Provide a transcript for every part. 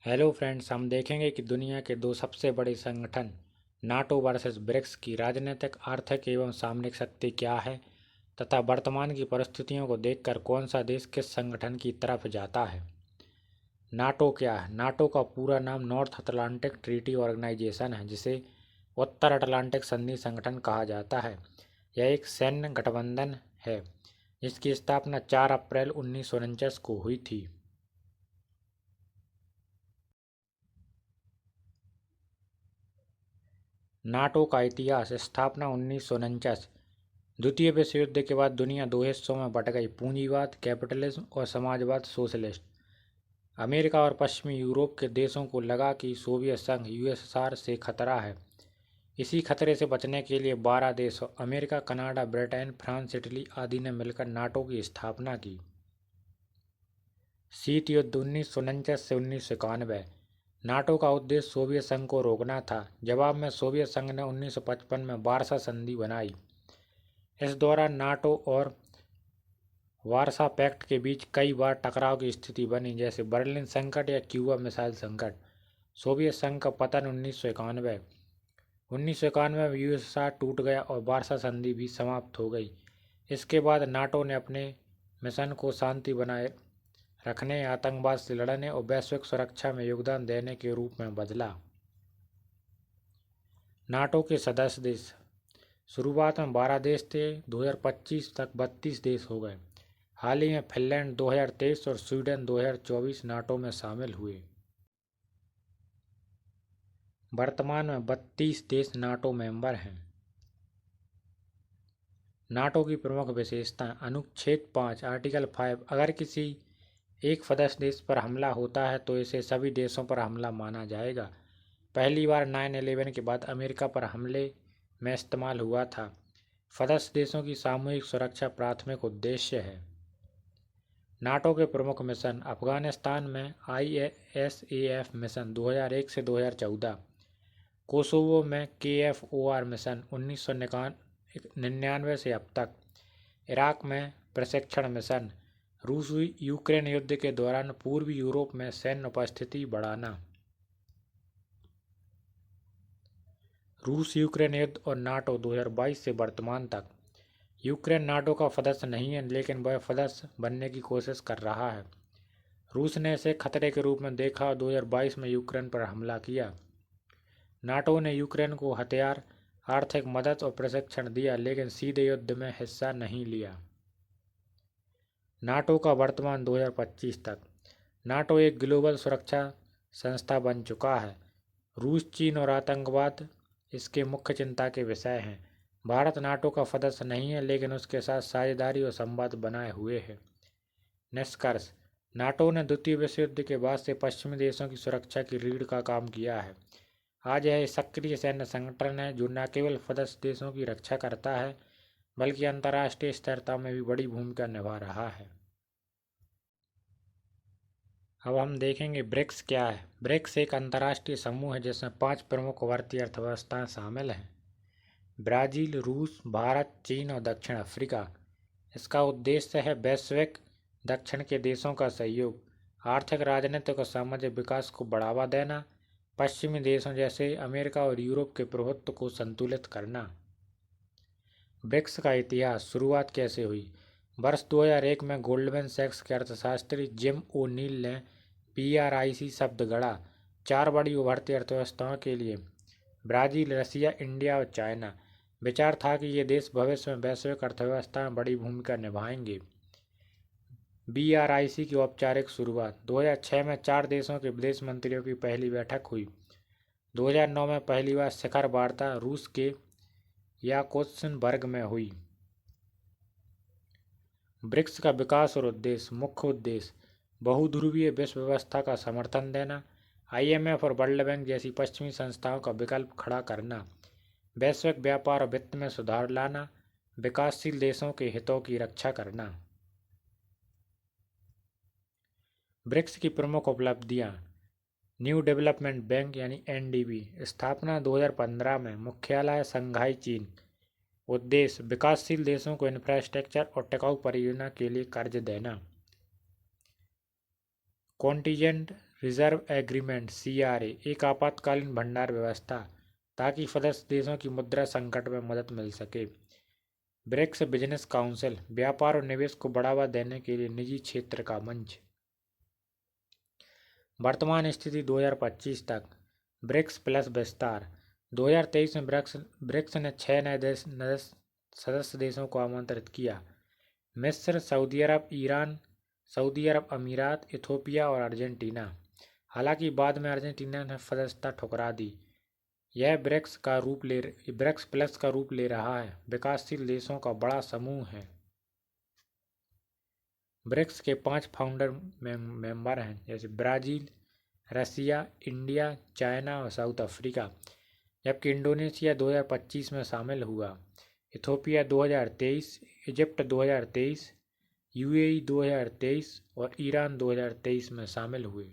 Hello friends, हम देखेंगे कि दुनिया के दो सबसे बड़े संगठन नाटो वर्सेस ब्रिक्स की राजनीतिक, आर्थिक एवं सामरिक शक्ति क्या है तथा वर्तमान की परिस्थितियों को देखकर कौन सा देश किस संगठन की तरफ जाता है। नाटो क्या है? नाटो का पूरा नाम नॉर्थ अटलांटिक ट्रीटी ऑर्गेनाइजेशन है, जिसे उत्तर अटलांटिक संधि संगठन कहा जाता है। यह एक सैन्य गठबंधन है जिसकी स्थापना 4 अप्रैल 1949 को हुई थी। नाटो का इतिहास: स्थापना 1949। द्वितीय विश्व युद्ध के बाद दुनिया दो हिस्सों में बंट गई: पूंजीवाद कैपिटलिज्म और समाजवाद सोशलिस्ट। अमेरिका और पश्चिमी यूरोप के देशों को लगा कि सोवियत संघ यूएसएसआर से खतरा है। इसी खतरे से बचने के लिए 12 देश America, Canada, Britain, France, Italy आदि ने मिलकर नाटो की स्थापना की। शीत युद्ध 1949 से 1991। नाटो का उद्देश्य सोवियत संघ को रोकना था। जवाब में सोवियत संघ ने 1955 में वार्सा संधि बनाई। इस दौरान नाटो और वार्सा पैक्ट के बीच कई बार टकराव की स्थिति बनी, जैसे बर्लिन संकट या क्यूबा मिसाइल संकट। सोवियत संघ का पतन 1991 में यूएसएसआर टूट गया और वार्सा संधि भी समाप्त हो गई। इसके बाद नाटो ने अपने मिशन को शांति बनाए रखने, आतंकवाद से लड़ने और वैश्विक सुरक्षा में योगदान देने के रूप में बदला। नाटो के सदस्य देश: शुरुआत में 12 देश थे, 2025 तक 32 देश हो गए। हाल ही में फिनलैंड 2023 और स्वीडन 2024 नाटो में शामिल हुए। वर्तमान में 32 देश नाटो मेंबर हैं। नाटो की प्रमुख विशेषताएं: अनुच्छेद 5 आर्टिकल 5, अगर किसी एक सदस्य देश पर हमला होता है तो इसे सभी देशों पर हमला माना जाएगा। पहली बार 9/11 के बाद अमेरिका पर हमले में इस्तेमाल हुआ था। सदस्य देशों की सामूहिक सुरक्षा प्राथमिक उद्देश्य है। नाटो के प्रमुख मिशन: अफगानिस्तान में ISAF मिशन 2001 से 2014, कोसोवो में KFOR मिशन 1999 से अब तक, इराक में प्रशिक्षण मिशन, रूस यूक्रेन युद्ध के दौरान पूर्वी यूरोप में सैन्य उपस्थिति बढ़ाना। रूस यूक्रेन युद्ध और नाटो 2022 से वर्तमान तक। यूक्रेन नाटो का सदस्य नहीं है, लेकिन वह सदस्य बनने की कोशिश कर रहा है। रूस ने इसे खतरे के रूप में देखा और 2022 में यूक्रेन पर हमला किया। नाटो ने यूक्रेन को हथियार, आर्थिक मदद और प्रशिक्षण दिया, लेकिन सीधे युद्ध में हिस्सा नहीं लिया। नाटो का वर्तमान 2025 तक। नाटो एक ग्लोबल सुरक्षा संस्था बन चुका है। रूस, चीन और आतंकवाद इसके मुख्य चिंता के विषय हैं। भारत नाटो का सदस्य नहीं है, लेकिन उसके साथ साझेदारी और संवाद बनाए हुए है। निष्कर्ष: नाटो ने द्वितीय विश्व युद्ध के बाद से पश्चिमी देशों की सुरक्षा की रीढ़ का काम किया है। आज यह सक्रिय सैन्य संगठन है जो न केवल सदस्य देशों की रक्षा करता है, बल्कि अंतर्राष्ट्रीय स्थिरता में भी बड़ी भूमिका निभा रहा है। अब हम देखेंगे ब्रिक्स क्या है। ब्रिक्स एक अंतर्राष्ट्रीय समूह है जिसमें 5 प्रमुख उभरती अर्थव्यवस्थाएं शामिल हैं: ब्राज़ील, रूस, भारत, चीन और दक्षिण अफ्रीका। इसका उद्देश्य है वैश्विक दक्षिण के देशों का सहयोग, आर्थिक, राजनीतिक और सामाजिक विकास को बढ़ावा देना, पश्चिमी देशों जैसे अमेरिका और यूरोप के प्रभुत्व को संतुलित करना। ब्रिक्स का इतिहास: शुरुआत कैसे हुई? वर्ष 2001 में गोल्डमैन सैक्स के अर्थशास्त्री जिम ओ'नील ने BRIC शब्द गढ़ा। 4 बड़ी उभरती अर्थव्यवस्थाओं के लिए: ब्राज़ील, रसिया, इंडिया और चाइना। विचार था कि ये देश भविष्य में वैश्विक अर्थव्यवस्था में बड़ी भूमिका निभाएंगे। BRIC की औपचारिक शुरुआत: 2006 में 4 देशों के विदेश मंत्रियों की पहली बैठक हुई। 2009 में पहली बार शिखर वार्ता रूस के याकुत्सनबर्ग में हुई। ब्रिक्स का विकास और उद्देश्य: मुख्य उद्देश्य बहुध्रुवीय विश्व व्यवस्था का समर्थन देना, IMF और वर्ल्ड बैंक जैसी पश्चिमी संस्थाओं का विकल्प खड़ा करना, वैश्विक व्यापार और वित्त में सुधार लाना, विकासशील देशों के हितों की रक्षा करना। ब्रिक्स की प्रमुख उपलब्धियां: न्यू डेवलपमेंट बैंक यानी NDB स्थापना 2015 में, मुख्यालय शंघाई, चीन। उद्देश्य विकासशील देशों को इंफ्रास्ट्रक्चर और टिकाऊ परियोजना के लिए कर्ज देना। कॉन्टिजेंट रिजर्व एग्रीमेंट CRA एक आपातकालीन भंडार व्यवस्था ताकि सदस्य देशों की मुद्रा संकट में मदद मिल सके। ब्रिक्स बिजनेस काउंसिल व्यापार और निवेश को बढ़ावा देने के लिए निजी क्षेत्र का मंच। वर्तमान स्थिति 2025 तक ब्रिक्स प्लस विस्तार। 2023 में ब्रिक्स ने 6 नए सदस्य देशों को आमंत्रित किया। मिस्र, सऊदी अरब, ईरान, सऊदी अरब अमीरात, इथोपिया और अर्जेंटीना। हालांकि बाद में अर्जेंटीना ने सदस्यता ठुकरा दी। यह ब्रिक्स प्लस का रूप ले रहा है, विकासशील देशों का बड़ा समूह है। ब्रिक्स के 5 फाउंडर मेंबर हैं, जैसे ब्राज़ील, रसिया, इंडिया, चाइना और साउथ अफ्रीका, जबकि इंडोनेशिया 2025 में शामिल हुआ। इथोपिया 2023, इजिप्ट 2023, UAE 2023 और ईरान 2023 में शामिल हुए।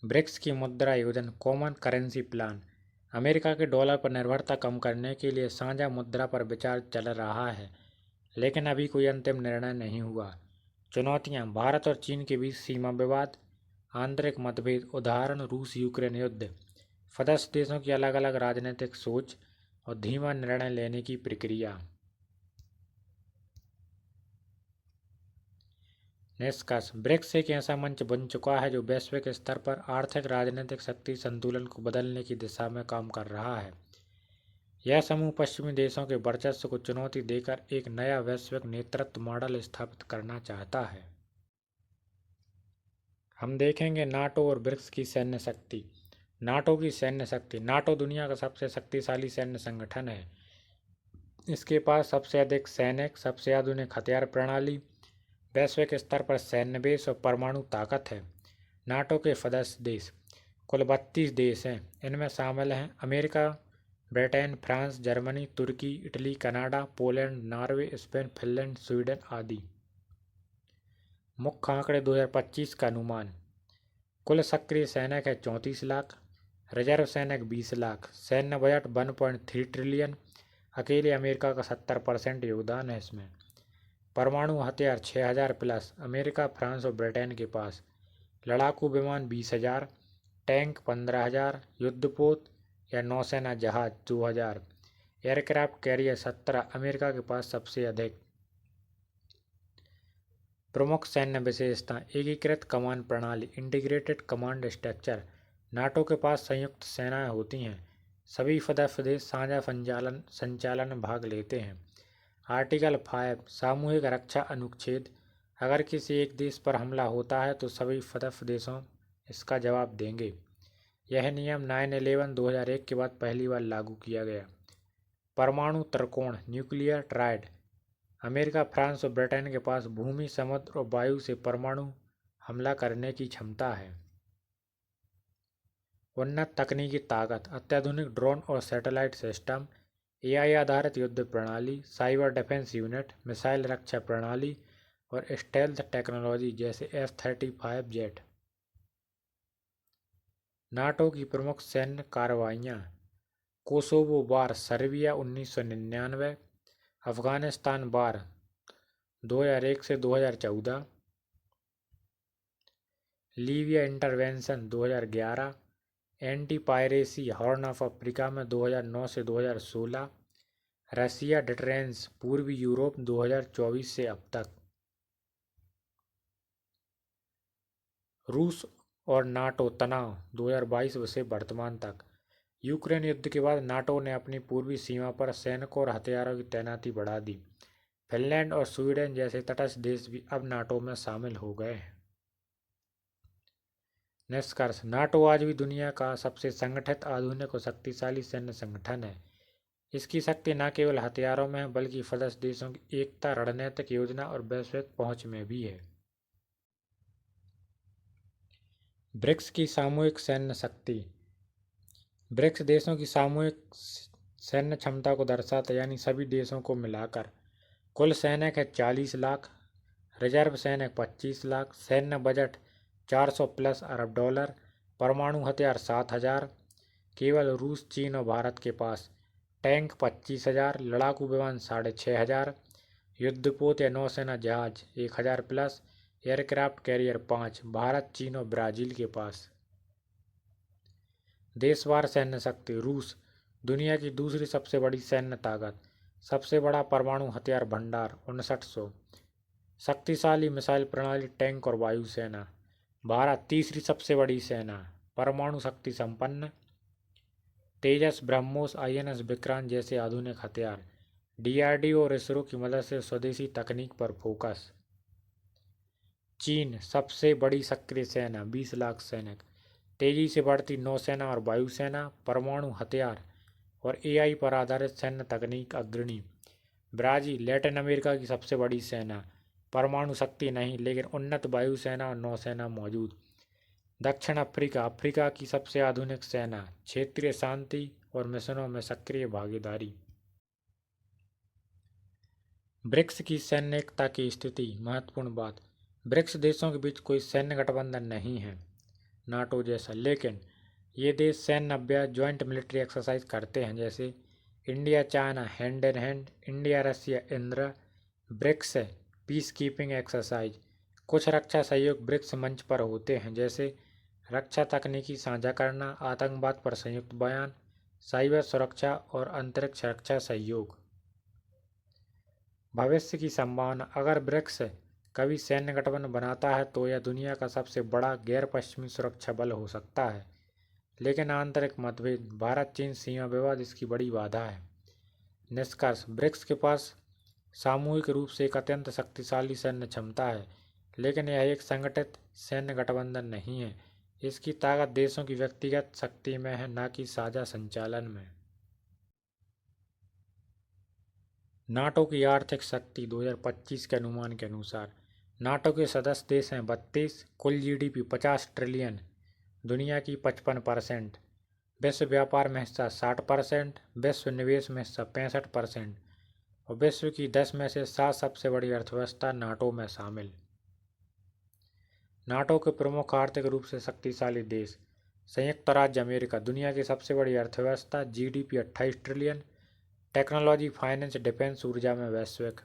ब्रिक्स की मुद्रा योजना कॉमन करेंसी प्लान। अमेरिका के डॉलर पर निर्भरता कम करने के लिए साझा मुद्रा पर विचार चल रहा है, लेकिन अभी कोई अंतिम निर्णय नहीं हुआ। चुनौतियां: भारत और चीन के बीच सीमा विवाद, आंतरिक मतभेद, उदाहरण रूस यूक्रेन युद्ध, सदस्य देशों की अलग अलग राजनीतिक सोच और धीमा निर्णय लेने की प्रक्रिया। निष्कर्ष: ब्रिक्स एक ऐसा मंच बन चुका है जो वैश्विक स्तर पर आर्थिक राजनीतिक शक्ति संतुलन को बदलने की दिशा में काम कर रहा है। यह समूह पश्चिमी देशों के वर्चस्व को चुनौती देकर एक नया वैश्विक नेतृत्व मॉडल स्थापित करना चाहता है। हम देखेंगे नाटो और ब्रिक्स की सैन्य शक्ति। नाटो की सैन्य शक्ति। नाटो दुनिया का सबसे शक्तिशाली सैन्य संगठन है। इसके पास सबसे अधिक सैनिक, सबसे आधुनिक हथियार प्रणाली, वैश्विक स्तर पर सैन्य बेस और परमाणु ताकत है। नाटो के सदस्य देश कुल 32 देश हैं। इनमें शामिल हैं America, Britain, France, Germany, Turkey, Italy, Canada, Poland, Norway, Spain, Finland, Sweden आदि। मुख्य आंकड़े 2025 का अनुमान। कुल सक्रिय सैनिक है 34 लाख, रिजर्व सैनिक 20 लाख, सैन्य बजट 1.3 ट्रिलियन। अकेले अमेरिका का 70% योगदान है इसमें। परमाणु हथियार 6000 प्लस अमेरिका, फ्रांस और ब्रिटेन के पास। लड़ाकू विमान 20,000, टैंक 15,000, युद्धपोत या नौसेना जहाज 2000, एयरक्राफ्ट कैरियर 17 अमेरिका के पास सबसे अधिक। प्रमुख सैन्य विशेषता: एकीकृत कमान प्रणाली, इंटीग्रेटेड कमांड स्ट्रक्चर। नाटो के पास संयुक्त सेनाएं होती हैं। सभी सदस्य देश साझा संचालन में भाग लेते हैं। आर्टिकल 5 सामूहिक रक्षा अनुच्छेद। अगर किसी एक देश पर हमला होता है तो सभी सदस्य देशों इसका जवाब देंगे। यह नियम 9/11/2001 के बाद पहली बार लागू किया गया। परमाणु त्रिकोण, न्यूक्लियर ट्रायड। अमेरिका, फ्रांस और ब्रिटेन के पास भूमि, समुद्र और वायु से परमाणु हमला करने की क्षमता है। उन्नत तकनीकी ताकत, अत्याधुनिक ड्रोन और सैटेलाइट सिस्टम, AI आधारित युद्ध प्रणाली, साइबर डिफेंस यूनिट, मिसाइल रक्षा प्रणाली और स्टेल्थ टेक्नोलॉजी जैसे F-35 जेट। नाटो की प्रमुख सैन्य कार्रवाइयाँ: कोसोवो वार, सर्बिया 1999, अफगानिस्तान वार 2001 से 2014, Libya intervention 2011, anti piracy horn of Africa में 2009 से 2016, रसिया डिटरेंस पूर्वी यूरोप 2024 से अब तक। रूस और नाटो तनाव 2022 से वर्तमान तक। यूक्रेन युद्ध के बाद नाटो ने अपनी पूर्वी सीमा पर सैनिकों और हथियारों की तैनाती बढ़ा दी। फिनलैंड और स्वीडन जैसे तटस्थ देश भी अब नाटो में शामिल हो गए हैं। निष्कर्ष: नाटो आज भी दुनिया का सबसे संगठित, आधुनिक और शक्तिशाली सैन्य संगठन है। इसकी शक्ति न केवल हथियारों में है बल्कि सदस्य देशों की एकता, रणनीतिक योजना और वैश्विक पहुंच में भी है। ब्रिक्स की सामूहिक सैन्य शक्ति। ब्रिक्स देशों की सामूहिक सैन्य क्षमता को दर्शाता, यानी सभी देशों को मिलाकर। कुल सैनिक है 40 लाख, रिजर्व सैनिक 25 लाख, सैन्य बजट 400 प्लस अरब डॉलर, परमाणु हथियार 7000 केवल रूस, चीन और भारत के पास, टैंक 25,000, लड़ाकू विमान 6500, युद्धपोत या नौसेना जहाज 1000 प्लस, एयरक्राफ्ट कैरियर 5, भारत, चीन और ब्राज़ील के पास। देशवार सैन्य शक्ति। रूस दुनिया की दूसरी सबसे बड़ी सैन्य ताकत, सबसे बड़ा परमाणु हथियार भंडार 5900, शक्तिशाली मिसाइल प्रणाली, टैंक और वायुसेना। भारत तीसरी सबसे बड़ी सेना, परमाणु शक्ति संपन्न, तेजस, ब्रह्मोस, INS विक्रांत जैसे आधुनिक हथियार। DRDO और इसरो की मदद से स्वदेशी तकनीक पर फोकस। चीन सबसे बड़ी सक्रिय सेना, 20 लाख सैनिक, तेजी से बढ़ती नौसेना और वायुसेना, परमाणु हथियार और AI पर आधारित सैन्य तकनीक अग्रणी। ब्राज़ील लैटिन अमेरिका की सबसे बड़ी सेना, परमाणु शक्ति नहीं लेकिन उन्नत वायुसेना और नौसेना मौजूद। दक्षिण अफ्रीका अफ्रीका की सबसे आधुनिक सेना, क्षेत्रीय शांति और मिशनों में सक्रिय भागीदारी। ब्रिक्स की सैन्य एकता की स्थिति। महत्वपूर्ण बात, ब्रिक्स देशों के बीच कोई सैन्य गठबंधन नहीं है नाटो जैसा, लेकिन ये देश सैन्य अभ्यास, ज्वाइंट मिलिट्री एक्सरसाइज करते हैं, जैसे India China hand in hand, India Russia Indra, BRICS peace keeping exercise. कुछ रक्षा सहयोग ब्रिक्स मंच पर होते हैं, जैसे रक्षा तकनीकी साझा करना, आतंकवाद पर संयुक्त बयान, साइबर सुरक्षा और अंतरिक्ष रक्षा सहयोग। भविष्य की संभावना, अगर ब्रिक्स कभी सैन्य गठबंधन बनाता है तो यह दुनिया का सबसे बड़ा गैर पश्चिमी सुरक्षा बल हो सकता है, लेकिन आंतरिक मतभेद, भारत चीन सीमा विवाद इसकी बड़ी बाधा है। निष्कर्ष, ब्रिक्स के पास सामूहिक रूप से एक अत्यंत शक्तिशाली सैन्य क्षमता है, लेकिन यह एक संगठित सैन्य गठबंधन नहीं है। इसकी ताकत देशों की व्यक्तिगत शक्ति में है, न कि साझा संचालन में। नाटो की आर्थिक शक्ति 2025 के अनुमान के अनुसार नाटो के सदस्य देश हैं 32, कुल GDP 50 ट्रिलियन, दुनिया की 55%, विश्व व्यापार में हिस्सा 60%, विश्व निवेश में हिस्सा 65% और विश्व की 10 में से 7 सबसे बड़ी अर्थव्यवस्था नाटो में शामिल। नाटो के प्रमुख आर्थिक रूप से शक्तिशाली देश, संयुक्त राज्य अमेरिका, दुनिया की सबसे बड़ी अर्थव्यवस्था, GDP 28 trillion, technology, finance, defence, ऊर्जा में वैश्विक।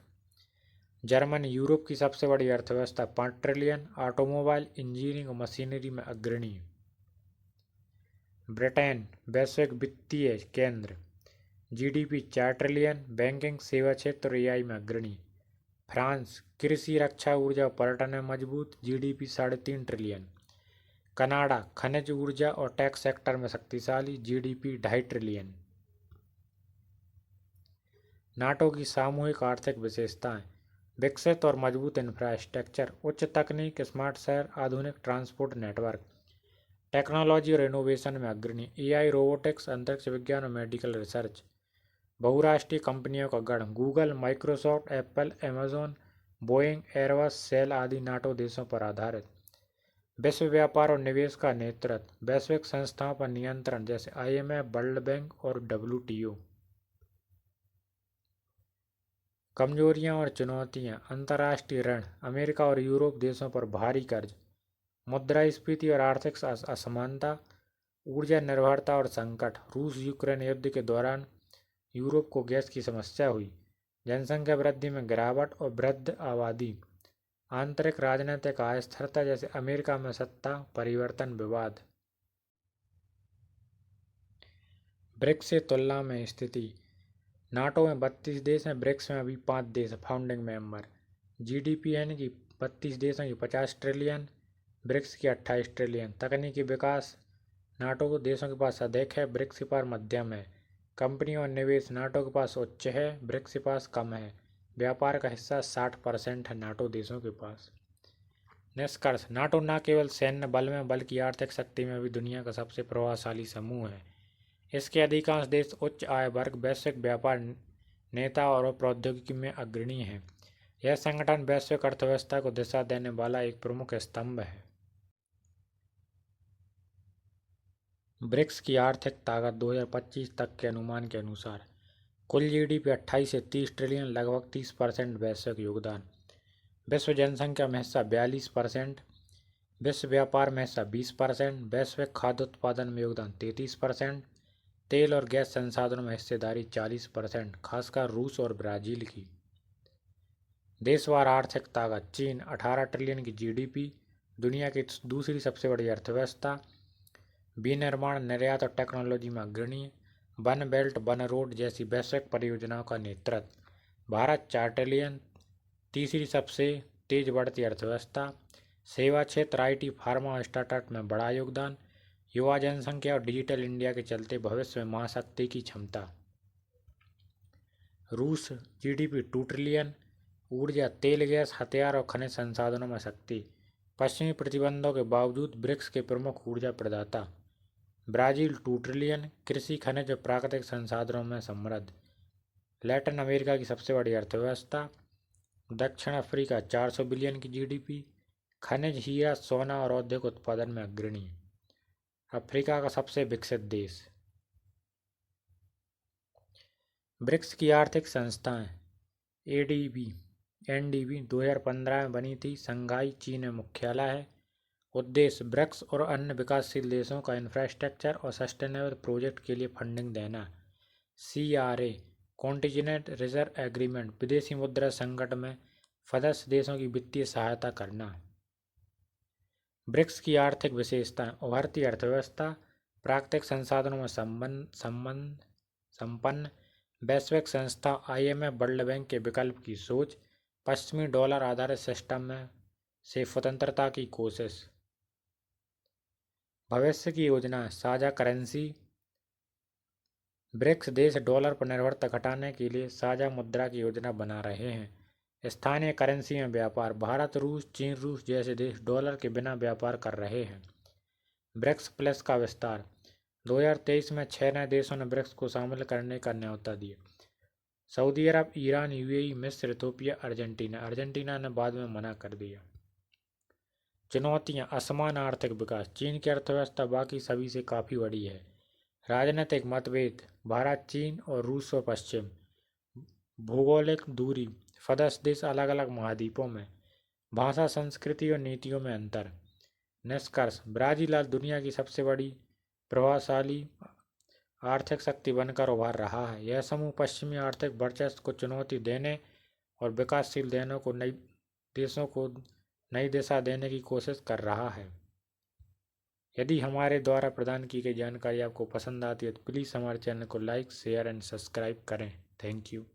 जर्मनी, यूरोप की सबसे बड़ी अर्थव्यवस्था 5 ट्रिलियन, ऑटोमोबाइल, इंजीनियरिंग और मशीनरी में अग्रणी। ब्रिटेन, वैश्विक वित्तीय केंद्र, GDP 4 ट्रिलियन, बैंकिंग, सेवा क्षेत्र, AI में अग्रणी। फ्रांस, कृषि, रक्षा, ऊर्जा और पर्यटन में मजबूत, GDP 3.5 ट्रिलियन। कनाडा, खनिज ऊर्जा और टैक्स सेक्टर में शक्तिशाली, GDP 2.5 ट्रिलियन। नाटो की सामूहिक आर्थिक विशेषताएं, विकसित और मजबूत इंफ्रास्ट्रक्चर, उच्च तकनीक, स्मार्ट शहर, आधुनिक ट्रांसपोर्ट नेटवर्क, टेक्नोलॉजी और इनोवेशन में अग्रणी, AI, रोबोटिक्स, अंतरिक्ष विज्ञान और मेडिकल रिसर्च। बहुराष्ट्रीय कंपनियों का गढ़, Google, Microsoft, Apple, Amazon, Boeing, Airbus, सेल आदि नाटो देशों पर आधारित। विश्व व्यापार और निवेश का नेतृत्व, वैश्विक संस्थाओं पर नियंत्रण जैसे IMF, वर्ल्ड बैंक और WTO। कमजोरियां और चुनौतियां, अंतर्राष्ट्रीय ऋण, अमेरिका और यूरोप देशों पर भारी कर्ज, मुद्रास्फीति और आर्थिक असमानता, ऊर्जा निर्भरता और संकट, रूस यूक्रेन युद्ध के दौरान यूरोप को गैस की समस्या हुई, जनसंख्या वृद्धि में गिरावट और वृद्ध आबादी, आंतरिक राजनीतिक अस्थिरता जैसे अमेरिका में सत्ता परिवर्तन विवाद। ब्रिक्स से तुलना में स्थिति, नाटो में 32 देश हैं, ब्रिक्स में अभी 5 देश फाउंडिंग मेंबर। GDP यानी कि 32 देशों की 50 ट्रिलियन, ब्रिक्स की 28 ट्रिलियन। तकनीकी विकास, नाटो के देशों के पास अधिक है, ब्रिक्स के पास मध्यम है। कंपनियों और निवेश, नाटो के पास उच्च है, ब्रिक्स के पास कम है। व्यापार का हिस्सा 60% है नाटो देशों के पास। निष्कर्ष, नाटो न केवल सैन्य बल में बल्कि आर्थिक शक्ति में भी दुनिया का सबसे प्रभावशाली समूह है। इसके अधिकांश देश उच्च आय वर्ग, वैश्विक व्यापार नेता और प्रौद्योगिकी में अग्रणी हैं। यह संगठन वैश्विक अर्थव्यवस्था को दिशा देने वाला एक प्रमुख स्तंभ है। ब्रिक्स की आर्थिक ताकत 2025 तक के अनुमान के अनुसार कुल GDP 28 से 30 ट्रिलियन, लगभग 30% वैश्विक योगदान। विश्व जनसंख्या में हिस्सा 42%, विश्व व्यापार में हिस्सा 20%, वैश्विक खाद्य उत्पादन में योगदान 33%, तेल और गैस संसाधनों में हिस्सेदारी 40%, खासकर रूस और ब्राज़ील की। देशवार आर्थिक ताकत चीन 18 ट्रिलियन की जीडीपी, दुनिया की दूसरी सबसे बड़ी अर्थव्यवस्था, विनिर्माण, निर्यात और टेक्नोलॉजी में अग्रणी, वन बेल्ट वन रोड जैसी वैश्विक परियोजनाओं का नेतृत्व, भारत 4 ट्रिलियन, तीसरी सबसे तेज बढ़ती अर्थव्यवस्था, सेवा क्षेत्र, आईटी, फार्मा और स्टार्टअप में बड़ा योगदान, युवा जनसंख्या और डिजिटल इंडिया के चलते भविष्य में महाशक्ति की क्षमता। रूस जीडीपी 2 ट्रिलियन, ऊर्जा, तेल गैस, हथियार और खनिज संसाधनों में शक्ति, पश्चिमी प्रतिबंधों के बावजूद ब्रिक्स के प्रमुख ऊर्जा प्रदाता। ब्राजील 2 ट्रिलियन, कृषि, खनिज और प्राकृतिक संसाधनों में समृद्ध, लैटिन अमेरिका की सबसे बड़ी अर्थव्यवस्था। दक्षिण अफ्रीका 400 बिलियन की जीडीपी, खनिज, हीरा, सोना और औद्योगिक उत्पादन में अग्रणी, अफ्रीका का सबसे विकसित देश। ब्रिक्स की आर्थिक संस्थाएं। एनडीबी 2015 में बनी थी, शंघाई चीन में मुख्यालय है। उद्देश्य ब्रिक्स और अन्य विकासशील देशों का इंफ्रास्ट्रक्चर और सस्टेनेबल प्रोजेक्ट के लिए फंडिंग देना। CRA कॉन्टिजेंट रिजर्व एग्रीमेंट, विदेशी मुद्रा संकट में सदस्य देशों की वित्तीय सहायता करना। ब्रिक्स की आर्थिक विशेषताएं। उभरती अर्थव्यवस्था, प्राकृतिक संसाधनों में संपन्न, वैश्विक संस्था IMF, वर्ल्ड बैंक के विकल्प की सोच, पश्चिमी डॉलर आधारित सिस्टम में से स्वतंत्रता की कोशिश। भविष्य की योजना। साझा करेंसी। ब्रिक्स देश डॉलर पर निर्भरता घटाने के लिए साझा मुद्रा की योजना बना रहे हैं। स्थानीय करेंसी में व्यापार। भारत, रूस, चीन, रूस जैसे देश डॉलर के बिना व्यापार कर रहे हैं। ब्रिक्स प्लस का विस्तार। 2023 में 6 नए देशों ने ब्रिक्स को शामिल करने का न्योता दिया। सऊदी अरब, ईरान, UAE, मिस्र, इथोपिया, अर्जेंटीना ने बाद में मना कर दिया। चुनौतियां। असमान आर्थिक विकास। चीन की अर्थव्यवस्था बाकी सभी से काफ़ी बड़ी है। राजनीतिक मतभेद। भारत, चीन और रूस व पश्चिम। भौगोलिक दूरी। सदस्य देश अलग अलग महाद्वीपों में। भाषा, संस्कृति और नीतियों में अंतर। निष्कर्ष। ब्राजील आज दुनिया की सबसे बड़ी प्रभावशाली आर्थिक शक्ति बनकर उभर रहा है। यह समूह पश्चिमी आर्थिक वर्चस्व को चुनौती देने और विकासशील देशों को नई दिशा देने की कोशिश कर रहा है। यदि हमारे द्वारा प्रदान की गई जानकारी आपको पसंद आती है तो प्लीज़ हमारे चैनल को लाइक, शेयर एंड सब्सक्राइब करें। Thank you.